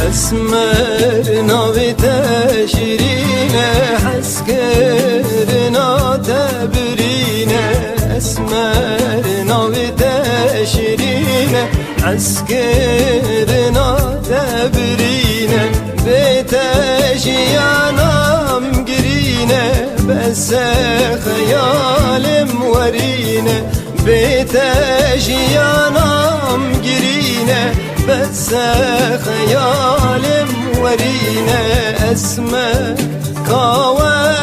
اسمر ناویت شیرینه حسکرنا تبرینه اسمر ناویت شیرینه حسکرنا تبرینه بیتش یانم گرینه بس خیالم ورینه بیتش یانم گرینه بس خیالم ورینه اسمر کاور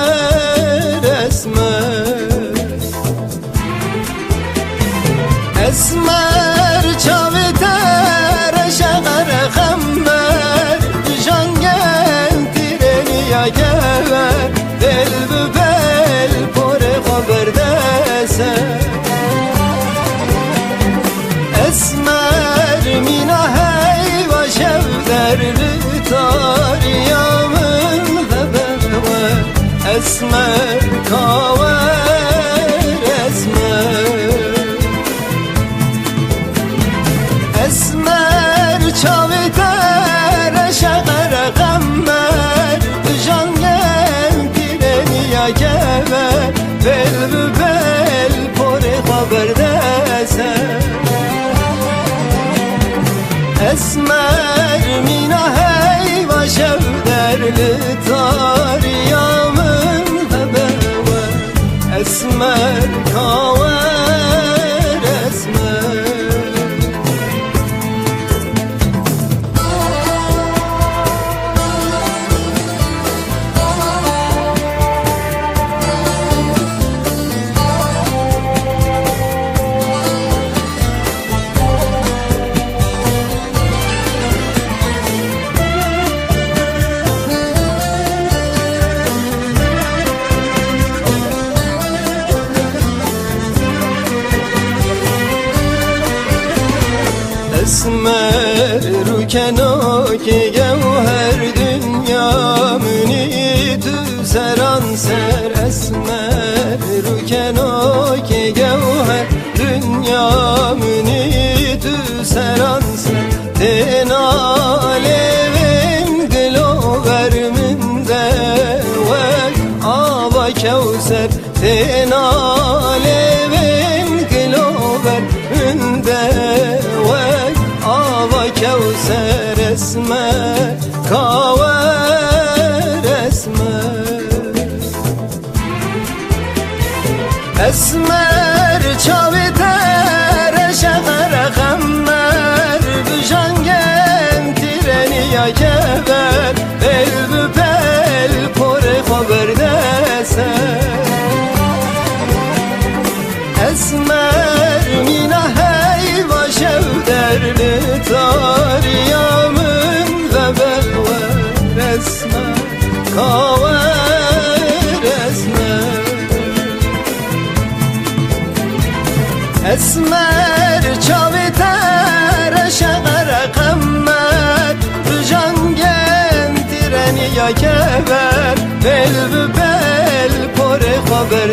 اسمر چاوی تر شغر خمر جانگل تیرنی اگر دل ببل پر خبر دسه اسمر مینا هی و شب در تاریامن غبه اسمر کاور اسمر چاوی تر شغر غمر جانگل تیرنی اگر بل ببل پر خبر دسه اسمر مینا هی و شب در تاریامن غبه اسمر کاور اسمر رو کناک گوهر دنیا منی تو سران سر اسمر رو کناک گوهر دنیا منی تو سران سر تنالوین گلوور من دوک آبا کوسر تنالوین گلوور من دوک آوا کوسر اسمر کاور اسمر چاوی تر شغر خمر بجانگن تیرنی اگر بل بپل پر خبر دسه اسمر مینا هی و شب در تاریامن غبه اسمر کاور اسمر چاوی تر شغر قمر جانگن تیرنی یا کبر بل بل پر خبر